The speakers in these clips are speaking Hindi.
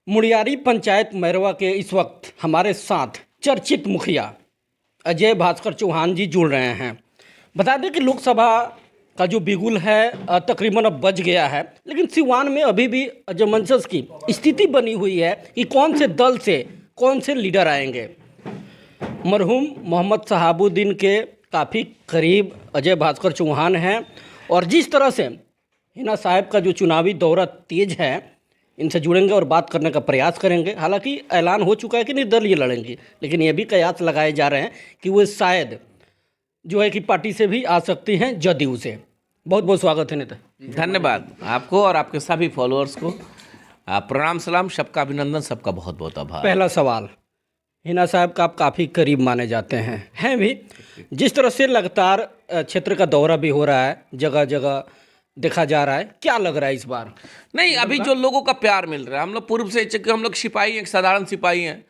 मुड़ियारी पंचायत मैरवा के इस वक्त हमारे साथ चर्चित मुखिया अजय भास्कर चौहान जी जुड़ रहे हैं। बता दें कि लोकसभा का जो बिगुल है तकरीबन अब बज गया है, लेकिन सिवान में अभी भी अजमंसस की स्थिति बनी हुई है कि कौन से दल से कौन से लीडर आएंगे। मरहूम मोहम्मद शहाबुद्दीन के काफ़ी करीब अजय भास्कर चौहान हैं और जिस तरह से हिना साहब का जो चुनावी दौरा तेज है, इनसे जुड़ेंगे और बात करने का प्रयास करेंगे। हालांकि ऐलान हो चुका है कि निर्दलीय लड़ेंगे, लेकिन ये भी कयास लगाए जा रहे हैं कि वो शायद जो है कि पार्टी से भी आ सकती हैं, जदयू से। बहुत बहुत स्वागत है नेता। धन्यवाद आपको और आपके सभी फॉलोअर्स को। प्रणाम सलाम, सबका अभिनंदन, सबका बहुत बहुत आभार। पहला सवाल, हिना साहब का आप काफ़ी करीब माने जाते हैं भी। जिस तरह से लगातार क्षेत्र का दौरा भी हो रहा है, जगह जगह देखा जा रहा है, क्या लग रहा है इस बार? नहीं, अभी जो लोगों का प्यार मिल रहा है, हम लोग पूर्व से हम लोग सिपाही, एक साधारण सिपाही हैं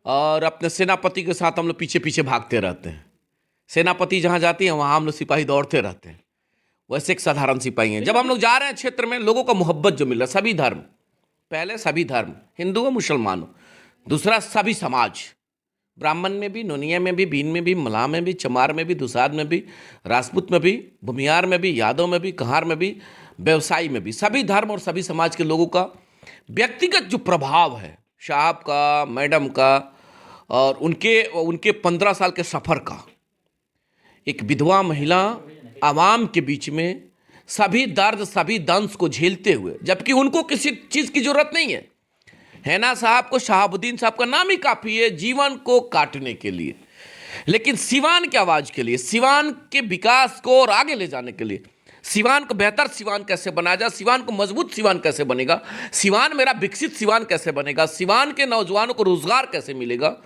और अपने सेनापति के साथ हम लोग पीछे पीछे भागते रहते हैं। सेनापति जहाँ जाती हैं वहाँ हम लोग सिपाही दौड़ते रहते हैं। वैसे एक साधारण सिपाही हैं। जब हम लोग जा रहे हैं क्षेत्र में, लोगों का मोहब्बत जो मिल रहा है, सभी धर्म, पहले सभी धर्म, हिंदू हो मुसलमान हो, दूसरा सभी समाज, ब्राह्मण में भी, नोनिया में भी, भीन में भी, मलाह में भी, चमार में भी, दुसाद में भी, राजपूत में भी, भूमियार में भी, यादव में भी, कहार में भी, व्यवसायी में भी, सभी धर्म और सभी समाज के लोगों का व्यक्तिगत जो प्रभाव है साहब का, मैडम का और उनके 15 साल के सफ़र का, एक विधवा महिला आवाम के बीच में सभी दर्द सभी दंश को झेलते हुए, जबकि उनको किसी चीज़ की ज़रूरत नहीं है। हिना साहब को, शहाबुद्दीन साहब का नाम ही काफ़ी है जीवन को काटने के लिए, लेकिन सिवान की आवाज़ के लिए, सिवान के विकास को और आगे ले जाने के लिए, सिवान को बेहतर सिवान कैसे बनाया जाए, सिवान को मजबूत सिवान कैसे बनेगा, सिवान मेरा विकसित सिवान कैसे बनेगा, सिवान के नौजवानों को रोजगार कैसे मिलेगा,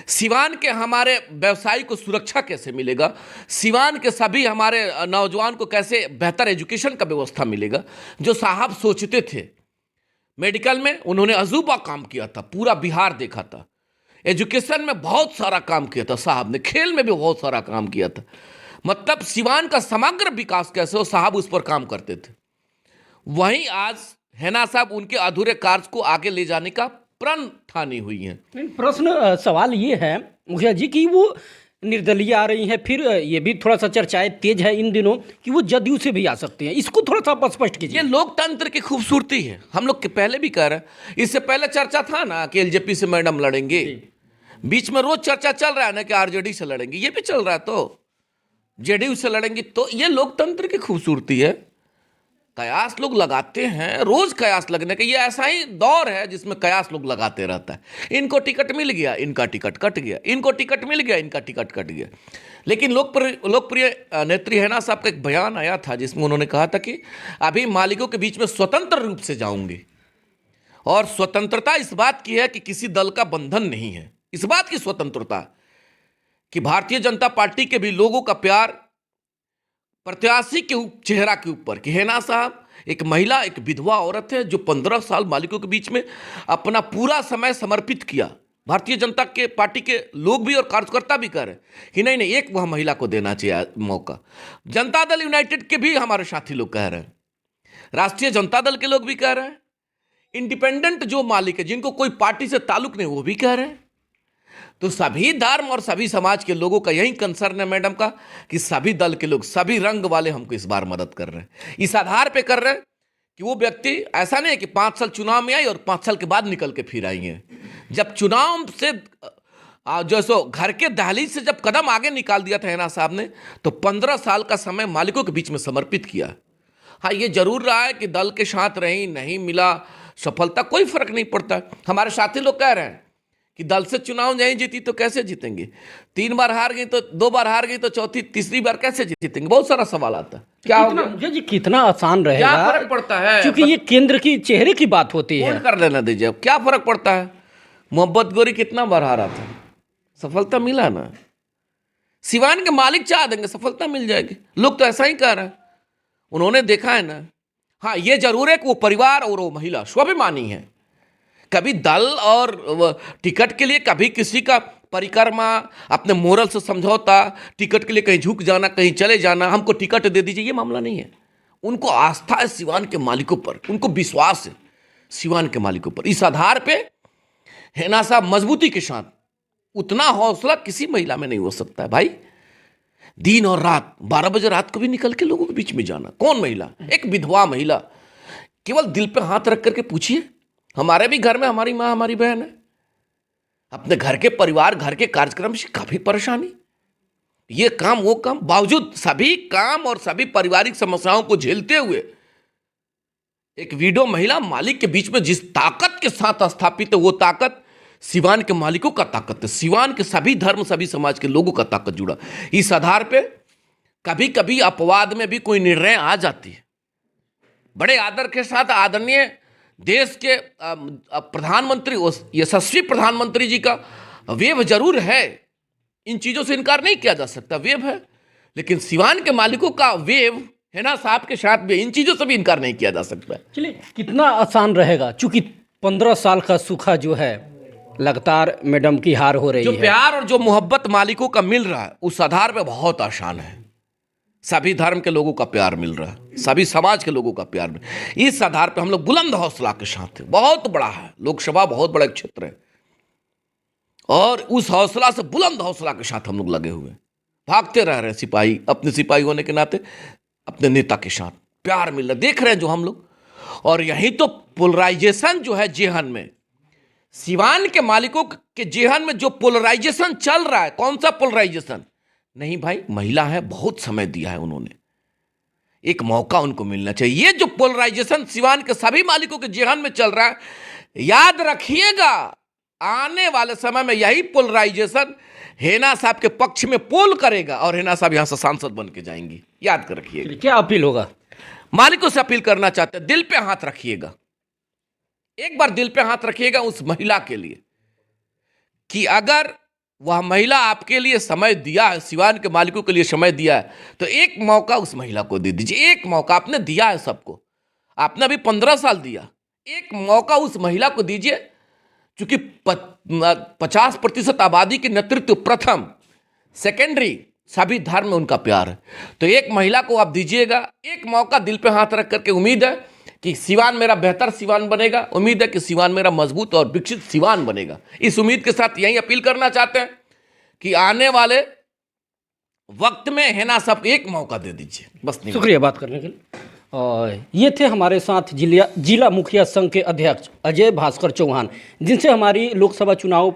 सिवान के हमारे व्यवसायी को सुरक्षा कैसे मिलेगा, सिवान के सभी हमारे नौजवान को कैसे बेहतर एजुकेशन का व्यवस्था मिलेगा। जो साहब सोचते थे मेडिकल में, उन्होंने अजूबा काम किया था, पूरा बिहार देखा था। एजुकेशन में बहुत सारा काम किया था साहब ने, खेल में भी बहुत सारा काम किया था। मतलब सिवान का समग्र विकास कैसे हो, साहब उस पर काम करते थे। वहीं आज हिना साहब उनके अधूरे कार्य को आगे ले जाने का प्रण ठानी हुई हैं। प्रश्न सवाल ये है मुखिया जी कि वो निर्दलीय आ रही हैं, फिर ये भी थोड़ा सा चर्चाएं तेज है इन दिनों कि वो जदयू से भी आ सकते हैं। इसको थोड़ा सा आप स्पष्ट कीजिए। ये लोकतंत्र की खूबसूरती है। हम लोग के पहले भी कह रहे हैं, इससे पहले चर्चा था ना कि एलजेपी से मैडम लड़ेंगे, बीच में रोज चर्चा चल रहा है ना कि आरजेडी से लड़ेंगे, ये भी चल रहा है, तो जेडीयू से लड़ेंगे। तो ये लोकतंत्र की खूबसूरती है। कयास लोग लगाते हैं, रोज कयास लगने का ये ऐसा ही दौर है जिसमें कयास लोग लगाते रहता है। इनको टिकट मिल गया, इनका टिकट कट गया, इनको टिकट मिल गया, इनका टिकट कट गया। लेकिन लोकप्रिय नेत्री हिना साहब का एक बयान आया था जिसमें उन्होंने कहा था कि अभी मालिकों के बीच में स्वतंत्र रूप से जाऊंगी, और स्वतंत्रता इस बात की है कि किसी दल का बंधन नहीं है। इस बात की स्वतंत्रता कि भारतीय जनता पार्टी के भी लोगों का प्यार प्रत्याशी के चेहरा के ऊपर, कि हिना साहब एक महिला, एक विधवा औरत है जो 15 साल मालिकों के बीच में अपना पूरा समय समर्पित किया। भारतीय जनता के पार्टी के लोग भी और कार्यकर्ता भी कह रहे हैं कि नहीं, एक वह महिला को देना चाहिए मौका। जनता दल यूनाइटेड के भी हमारे साथी लोग कह रहे हैं, राष्ट्रीय जनता दल के लोग भी कह रहे हैं, इंडिपेंडेंट जो मालिक है जिनको कोई पार्टी से ताल्लुक नहीं वो भी कह रहे हैं। तो सभी धर्म और सभी समाज के लोगों का यही कंसर्न है मैडम का कि सभी दल के लोग, सभी रंग वाले हमको इस बार मदद कर रहे हैं। इस आधार पे कर रहे हैं कि वो व्यक्ति ऐसा नहीं है कि 5 साल चुनाव में आई और 5 साल के बाद निकल के फिर आई हैं। जब चुनाव से जो सो घर के दहलीज से जब कदम आगे निकाल दिया था हिना साहब ने, तो 15 साल का समय मालिकों के बीच में समर्पित किया। हाँ, ये जरूर रहा है कि दल के साथ रही, नहीं मिला सफलता, कोई फर्क नहीं पड़ता। हमारे साथी लोग कह रहे हैं कि दल से चुनाव नहीं जीती तो कैसे जीतेंगे, 3 बार हार गई तो 2 बार हार गई तो चौथी तीसरी बार कैसे जीतेंगे। बहुत सारा सवाल आता है। क्या मुखिया जी कितना आसान रहेगा, क्या फर्क पड़ता है, क्योंकि ये केंद्र की चेहरे की बात होती है। कर लेना दीजिए, क्या फर्क पड़ता है। मोहब्बत गोरी कितना बार हारा था, सफलता मिला ना। सिवान के मालिक चाह देंगे सफलता मिल जाएगी, लोग तो ऐसा ही कह रहे हैं, उन्होंने देखा है ना। हाँ, ये जरूर है कि वो परिवार और वो महिला स्वाभिमानी है। कभी दल और टिकट के लिए कभी किसी का परिक्रमा, अपने मोरल से समझौता, टिकट के लिए कहीं झुक जाना, कहीं चले जाना, हमको टिकट दे दीजिए, ये मामला नहीं है। उनको आस्था है सिवान के मालिकों पर, उनको विश्वास है। सिवान के मालिकों पर। इस आधार पे हेना साहब मजबूती के साथ, उतना हौसला किसी महिला में नहीं हो सकता है भाई। दिन और रात 12 बजे रात को भी निकल के लोगों के बीच में जाना, कौन महिला? एक विधवा महिला। केवल दिल पे हाथ रख करके पूछिए, हमारे भी घर में हमारी माँ हमारी बहन है, अपने घर के परिवार घर के कार्यक्रम से काफी परेशानी, ये काम वो काम, बावजूद सभी काम और सभी पारिवारिक समस्याओं को झेलते हुए एक विडो महिला मालिक के बीच में जिस ताकत के साथ स्थापित है, वो ताकत सिवान के मालिकों का ताकत है, सिवान के सभी धर्म सभी समाज के लोगों का ताकत जुड़ा। इस आधार पे कभी कभी अपवाद में भी कोई निर्णय आ जाती है। बड़े आदर के साथ आदरणीय देश के प्रधानमंत्री, यशस्वी प्रधानमंत्री जी का वेव जरूर है, इन चीजों से इनकार नहीं किया जा सकता, वेव है, लेकिन सिवान के मालिकों का वेव हेना साहब के साथ भी इन चीजों से भी इनकार नहीं किया जा सकता। चलिए, कितना आसान रहेगा, चूंकि 15 साल का सूखा जो है लगातार मैडम की हार हो रही जो है, प्यार और जो मोहब्बत मालिकों का मिल रहा है उस आधार पे बहुत आसान है। सभी धर्म के लोगों का प्यार मिल रहा है, सभी समाज के लोगों का प्यार मिल, इस आधार पे हम लोग बुलंद हौसला के साथ हैं। बहुत बड़ा है लोकसभा, बहुत बड़ा क्षेत्र है, और उस हौसला से बुलंद हौसला के साथ हम लोग लगे हुए भागते रह रहे हैं। सिपाही अपने सिपाही होने के नाते अपने नेता के साथ प्यार मिल रहा, देख रहे हैं जो हम लोग। और यही तो पोलराइजेशन जो है जेहन में, सिवान के मालिकों के जेहन में जो पोलराइजेशन चल रहा है, कौन सा पोलराइजेशन? नहीं भाई, महिला है, बहुत समय दिया है उन्होंने, एक मौका उनको मिलना चाहिए। ये जो पोलराइजेशन सिवान के सभी मालिकों के जेहन में चल रहा है, याद रखिएगा आने वाले समय में यही पोलराइजेशन हेना साहब के पक्ष में पोल करेगा और हेना साहब यहां से सांसद बन के जाएंगी, याद कर रखिएगा। क्या अपील होगा? मालिकों से अपील करना चाहते हैं, दिल पे हाथ रखिएगा, एक बार दिल पे हाथ रखिएगा उस महिला के लिए, कि अगर वह महिला आपके लिए समय दिया है, सिवान के मालिकों के लिए समय दिया है, तो एक मौका उस महिला को दे दीजिए। एक मौका आपने दिया है सबको, आपने अभी 15 साल दिया, एक मौका उस महिला को दीजिए। क्योंकि 50% आबादी के नेतृत्व प्रथम सेकेंडरी सभी धर्म में उनका प्यार है, तो एक महिला को आप दीजिएगा एक मौका, दिल पे हाथ रख करके। उम्मीद है कि सिवान मेरा बेहतर सिवान बनेगा, उम्मीद है कि सिवान मेरा मजबूत और विकसित सिवान बनेगा। इस उम्मीद के साथ यही अपील करना चाहते हैं कि आने वाले वक्त में हेना साहब एक मौका दे दीजिए, बस। शुक्रिया बात करने के लिए। और ये थे हमारे साथ जिला मुखिया संघ के अध्यक्ष अजय भास्कर चौहान, जिनसे हमारी लोकसभा चुनाव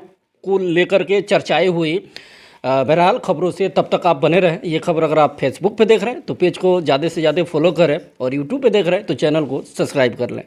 को लेकर के चर्चाएं हुई। बहरहाल खबरों से तब तक आप बने रहें। ये खबर अगर आप फेसबुक पे देख रहे हैं तो पेज को ज़्यादा से ज़्यादा फॉलो करें, और यूट्यूब पे देख रहे हैं तो चैनल को सब्सक्राइब कर लें।